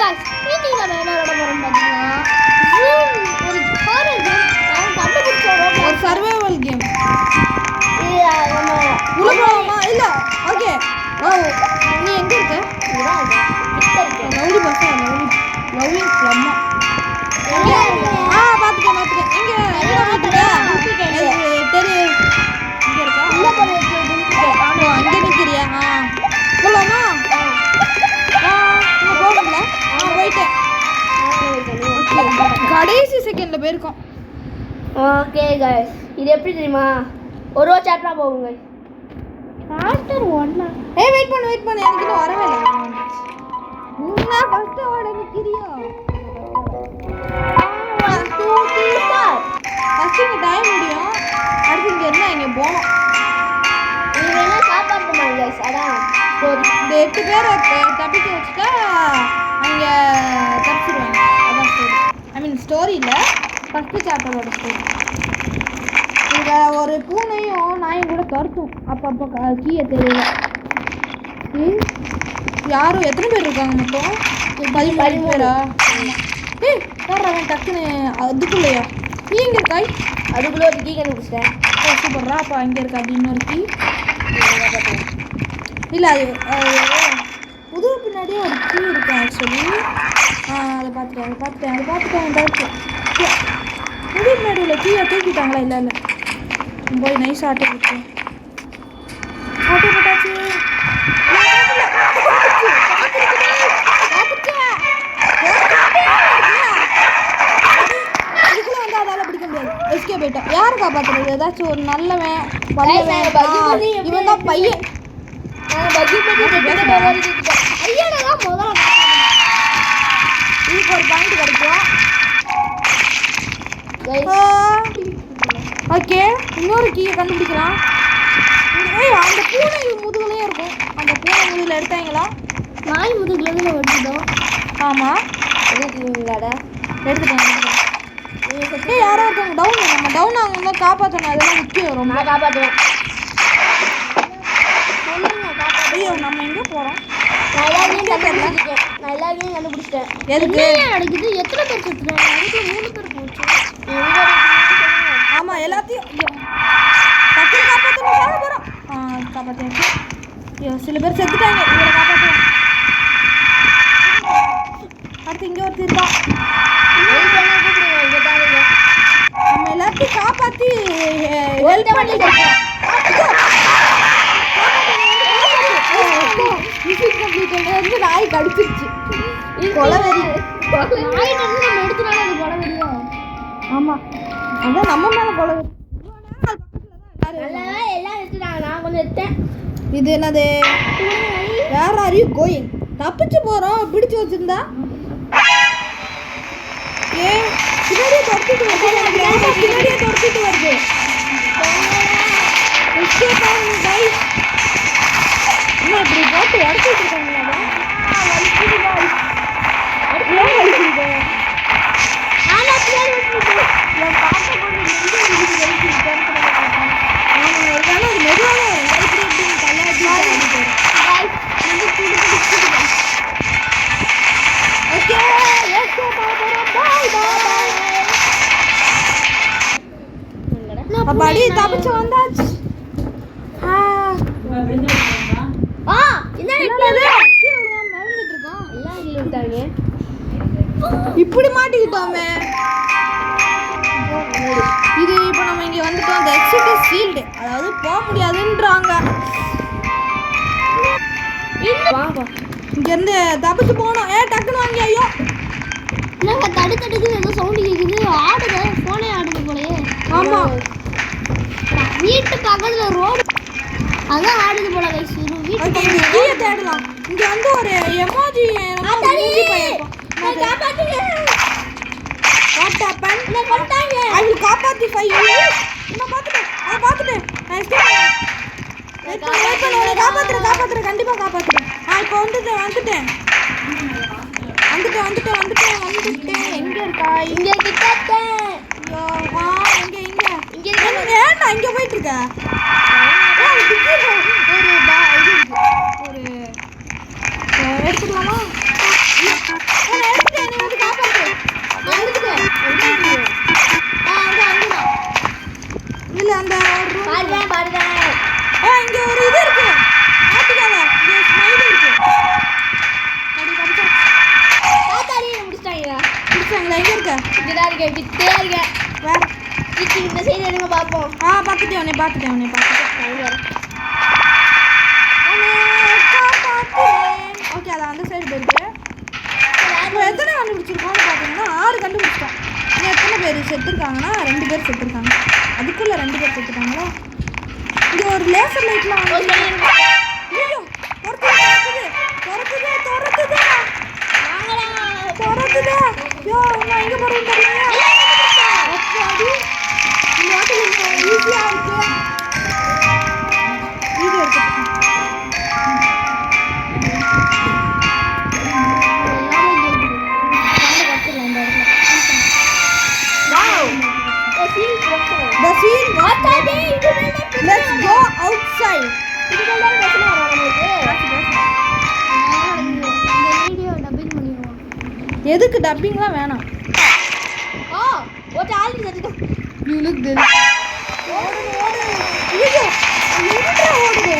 Guys இன்னைக்கு நம்ம என்ன விளையாட போறோம் பாத்தீங்கன்னா ஒரு ஹாரர் கேம் நான் கண்டுபிடிச்சோம் ஒரு சர்வைவல் கேம் நம்ம உள்ள போலாமா இல்ல ஓகே வாவ் நீ எங்க இருக்க இதான் கிட்ட இருக்கு லவ்லி பஸ் லவ்லி லம்மா பாத்துக்க இங்க எங்க போயிட்டு தெரியும் இங்க இருக்கா உள்ள போறதுக்கு ஆமா அங்க நிக்கிறியா போலாமா இங்க போகல போயிட்டேன் கடைசி செகண்ட்ல போயிருக்கோம் ஓகே गाइस இது எப்படி தெரியுமா ஒரு சாப்டரா போகும் गाइस சாப்டர் 1 ஏய் வெயிட் பண்ணு எனக்கு இன்னும் வரவே இல்ல நான் ஃபர்ஸ்ட் ஓட நிக்கிறியா 1 2 3 ஸ்டார்ட் ஃபர்ஸ்ட் இந்த டைம் முடியும் அடுத்து இங்க என்ன இங்க போணும் நீ வேணா காப்பாத்துமா गाइस அதான் ஸ்டோரி இந்த 8 பேரை தப்பிக்க வச்சுட்டா அங்க தப்பிச்சிடுவாங்க அதான் ஸ்டோரி ஐ மீன் ஸ்டோரி இல்ல ஃபர்ஸ்ட் சாப்டரோட ஸ்டோரி இங்க ஒரு பூனையும் நாயும் கூட துரத்தும் அப்பப்போ கீயை தெரியல யாரும் எத்தனை பேர் இருக்காங்க மொத்தம் 13 பேரா ஏய் யாரவன் டக்குன்னு அதுக்குள்ளேயா நீ எங்க இருக்காய் அதுக்குள்ள ஒரு கீ கண்டுபிடிச்சிட்டேன் சூப்பர்ரா அப்போ அங்கே இருக்கா அது இன்னொரு கீ இல்லை அது புது பின்னாடியே ஒரு கீ இருக்கும் ஆக்சுவலி அதை பார்த்துட்டேன் டவுட்டு புது பின்னாடி உள்ள கீயை தூக்கிட்டாங்களா இல்லை போய் நைஸ் ஆட்டோ போட்டேன் போட்டாச்சு இதுக்குள்ள வந்து அதால பிடிக்க முடியாது எஸ்கே போயிட்டோம் யாரை காப்பாற்றுறது ஏதாச்சும் ஒரு நல்லவன் இவன் தான் பையன் இதுக்கு ஒரு பாயிண்ட் கிடைக்கும் ஓகே இன்னொரு கீயை கண்டுபிடிக்கலாம் ஏய் அந்த பூனை முதுகுலையும் இருக்கும் அந்த பூனை முதுகில் எடுத்தாங்களா நாய் முதுகுலேருந்து நம்ம எடுத்துட்டோம் ஆமாம் எடுத்துட்டேன் ஏய் யாரோ ஒருத்தவங்க டவுன் நம்ம டவுன் ஆகணும் காப்பாற்றணும் அதெல்லாம் முக்கியம் ரொம்ப நான் காப்பாற்றுவேன் ஐயோ நம்ம எங்கே போகிறோம் நான் எல்லாரையும் கண்டுபிடிச்சிட்டேன் எதுக்கு நடக்குது எத்தனை பேர் சுற்றுறாங்க அதுக்கு 3 பேர் போச்சு ஆமாம் எல்லாத்தையும் டக்குனு காப்பாற்றணும் சாக போகிறோம் காப்பாற்றியாச்சு ஐயோ சில பேர் செத்துட்டாங்க இவரை காப்பாற்றுவோம் அடுத்து இங்கே ஒருத்தர் இருக்கான் நம்ம எல்லாத்தையும் காப்பாற்றி ஹெல்ப் பண்ணி நாய் கடிச்சிருச்சு கொலவெறி ஆமா அதான் நம்ம மேல கொலவெறி எல்லாம் எடுத்துட்டாங்க நான் கொஞ்சம் எடுத்தேன் இது என்னது வேற ஆர் யூ கோயிங் தப்பிச்சு போறோம் பிடிச்சு வச்சிருந்தா ஏ பின்னாடியே துரத்திட்டு வருது பின்னாடியே துரத்திட்டு வருது எஸ்கேப் ஆகுங்க கைஸ் என்ன இப்படி போட்டு உடச்சிட்டு இருக்காங்களா ஏன் வலிக்குது அப்படி தப்பிச்சு வந்தாச்சு இப்படி மாட்டிக்கிட்டோமே இது இப்போ நம்ம இங்க வந்துட்டோம் அந்த எக்ஸிட் இஸ் சீல்டு அதாவது போக முடியாதுன்றாங்க இங்க இருந்து தப்பிச்சு போகணும் டக்குன்னு வாங்கி ஐயோ என்னங்க தடுத்தடுக்கு ஏதோ சவுண்ட் கேக்குது ஆடுது போனே ஆடுது போலயே ஆமா வீட்டு பக்கத்துல ரோடு அதான் ஆடுது போல கைஸ் ஓகே கீழ தேடலாம் இங்க வந்து ஒரு எமோஜி நான் காப்பாத்துங்க வாட் ஹேப்பன் நான் கொண்டாங்க ஐ வில் காப்பாத்திஃபை யூ நான் பாத்துட்டேன் நான் காப்பாத்துறேன் கண்டிப்பா காப்பாத்துறேன் இப்போ வந்துட்டேன் எங்க இருக்கா இங்க கிட்ட இங்க போயிட்டு இருக்க ஒரு எடுத்துக்கலாமா இங்கதான் இருக்கேன் கிட்டே இருக்கேன் வேற இந்த சைடு எடுங்க பார்ப்போம் பார்த்துட்டேன் உன்னை பார்த்துட்டேன் ஓகே அது அந்த சைடு போயிருக்கு இப்போ எத்தனை கண்டுபிடிச்சிருக்கோம்னு பார்த்தீங்கன்னா 6 கண்டுபிடிச்சிட்டோம் இன்னும் எத்தனை பேர் செத்துருக்காங்கன்னா 2 பேர் செத்துருக்காங்க அதுக்குள்ளே 2 பேர் செத்துட்டாங்களா இங்கே ஒரு லேசர் லைட்லாம் துரத்துதே யோ நான் எங்கே போகிறேன்னு தெரியல ஈஸியாக இருக்கு வீடியோ எடுத்துட்டு The scene was let's go outside. எதுக்கு டப்பிங்லாம் வேணாம் யூ லுக் திஸ் ஐயோ எங்க ஓடுது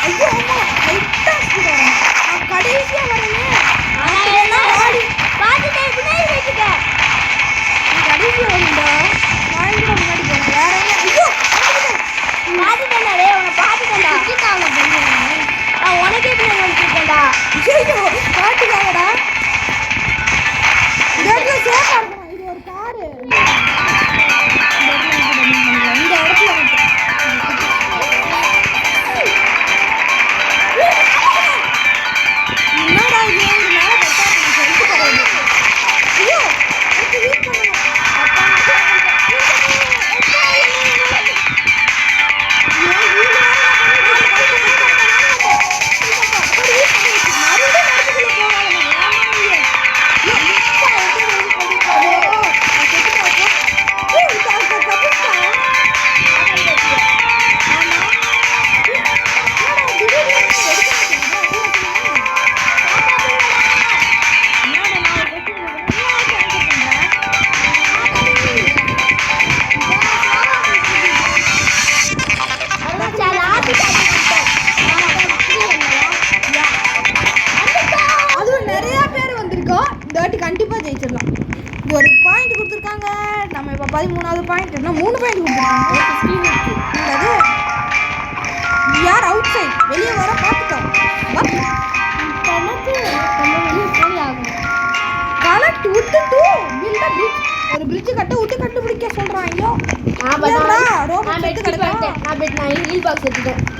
ஐயோ அம்மா லைட்டா ஸ்பீடா கடைசியா வரேனே ஓடி பாத்துட்டே பின்னாடி வெச்சிட்ட நீ கடைசியா வரேன்டா நான் கூட முன்னாடி போறேன் வேற ஐயோ பாத்துட்டேன்டா டேய் உன்னை பாத்துட்டேன்டா கிட்டாங்க பண்ணேன் நான் உனக்கே பின்னாடி வந்துட்டேன்டா ஐயோ பாத்துக்காதடா இதெல்லாம் சேஃபா இருக்கணும் இது ஒரு கார் இந்த இடத்துல என்னடா இது ஒரு மேல பட்டா நான் சொல்லிட்டு போறேன் ஐயோ இது வீட் பண்ணனும் அப்பா கண்டிப்பாக ஜெயிச்சிடலாம் இது ஒரு பாயிண்ட் கொடுத்துருக்காங்க நம்ம இப்போ 13வது பாயிண்ட் என்ன 3 பாயிண்ட் கொடுத்துருக்காங்க யார் அவுட் சைட் வெளியே வர பார்த்துட்டோம் கனெக்ட் விட்டு டூ பில்ட் அ பிரிட்ஜ் ஒரு பிரிட்ஜ் கட்ட விட்டு கண்டுபிடிக்க சொல்றாங்க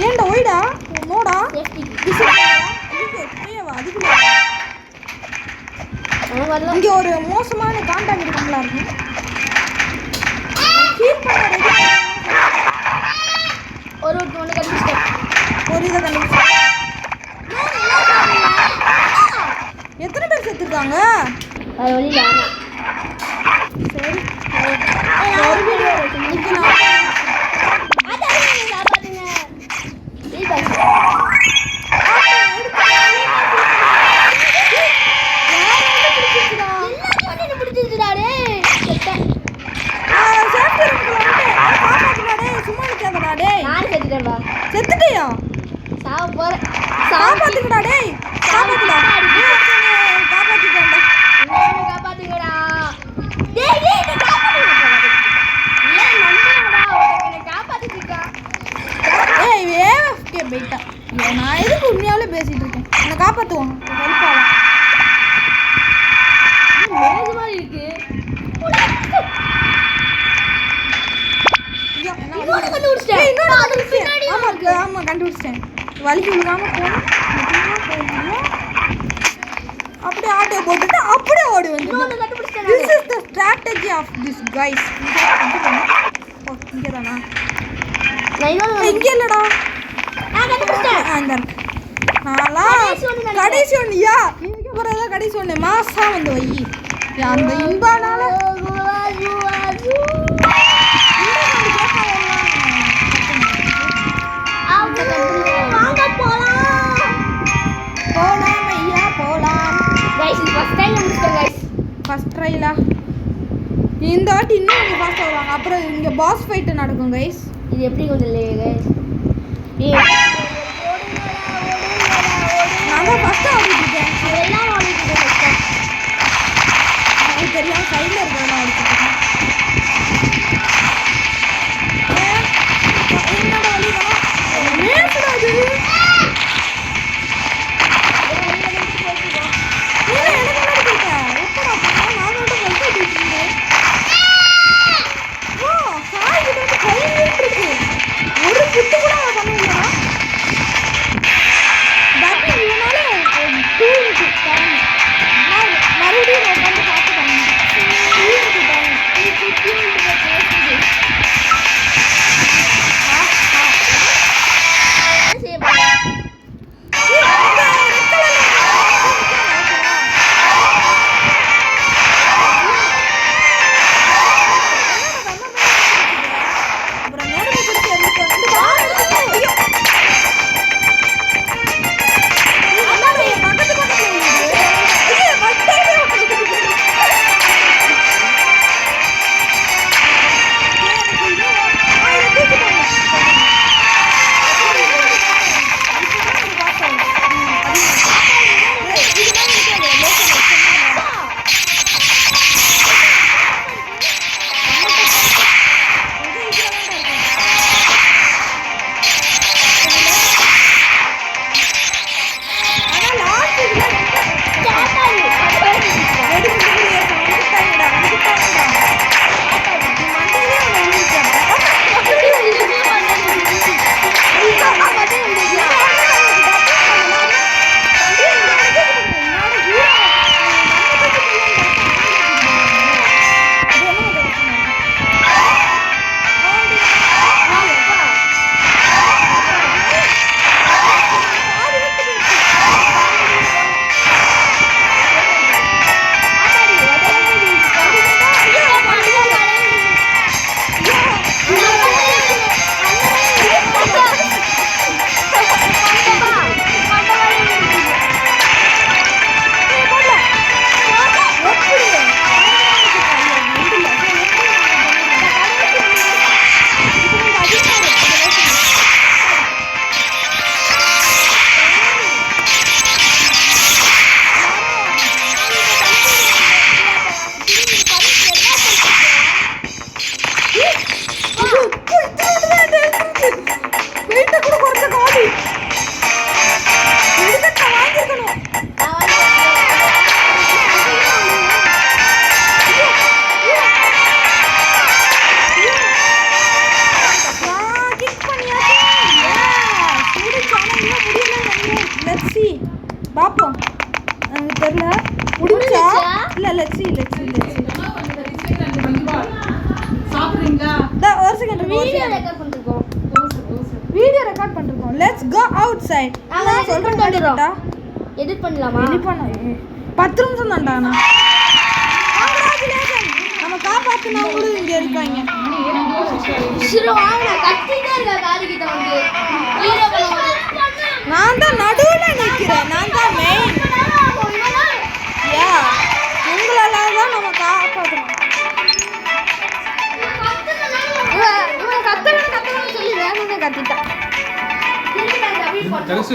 ஏன்டா ஓய்டா நோடா இங்க ஒரு மோசமான காண்டாக்ட் இருக்காங்களா இருக்கு ஃபீல் பண்ண ஒரு ஒன்னு கண்டுபிடிச்சேன் ஒரு இத கண்டுபிடிச்சேன் எத்தனை பேர் செத்துட்டாங்க அது வழியா சரி ஒரு வீடியோ இருக்கு நான் அத பாருங்க செத்துட்டியா சாவ போற காப்பாத்துடா டேய் காப்பாத்துடா காப்பாத்துடா காப்பாத்துடா டேய் நீ காப்பாத்துடா ஏய் நம்புடா உன்னை காப்பாத்திட்டா ஏய் ஏஃப்கே பைட்டா நான் எதுக்கு உண்மையாவே பேசிட்டு இருக்கேன் என்ன காப்பாத்துவோம் ஹெல்ப் ஆவா மேஜ் மாதிரி இருக்கு ஆமா கண்டுபிடிச்சிட்டேன் வலிக்கு விழுகாம போகணும் அப்படியே ஆட்டோ போட்டுட்டு அப்படியே ஓடி வந்து this is the strategy of this guys இங்கே தானா இங்கே இல்லடா நான் கண்டுபிடிச்சிட்டேன் இந்த இருக்கு நாளா கடைசி ஒன்றியா இங்கே போகிறதா கடைசி ஒன்று மாசா வந்து வை அந்த இன்பானால ஃபர்ஸ்ட் ட்ரைலா இந்த வாட்டி இன்னும் கொஞ்சம் ஃபாஸ்ட்டாக வருவாங்க அப்புறம் இங்கே பாஸ் ஃபைட்டு நடக்கும் கைஸ் இது எப்படி கொஞ்சம் இல்லையே கைஸ் நான் தான் ஃபஸ்ட்டாக ஓடிட்டு இருக்கேன் எல்லாம் தெரியல. முடிஞ்சா முடிஞ்சுச்சா? இல்ல லெட்ஸ் சாப்பிடுறீங்களா? ஒரு செகண்ட் வீடியோ ரெக்கார்ட் பண்ணிருக்கோம். வீடியோ ரெக்கார்ட் பண்ணிருக்கோம். Let's go outside. நான் சொல்றேன் கேட்டுட்டா எடிட் பண்ணலாமா? ரெடி பண்ண 10 நிமிஷம் தான்டா. கங்க்ராச்சுலேஷன், நம்ம காப்பாத்துனவங்களும் இங்க இருக்காங்க. சிறு வாங்க கத்திட்டே இருக்க காது கிட்ட வந்து ஹீரோ பண்ண நான் தான் நடுவுல நிக்கிறேன். நான் தான் மெயின். யா, உங்களால தான் நம்ம காப்பாத்தணும். இவன் கத்தணும் சொல்லி வேணும்னு கத்திட்டான். திருப்பி அந்த வீட் கடைசி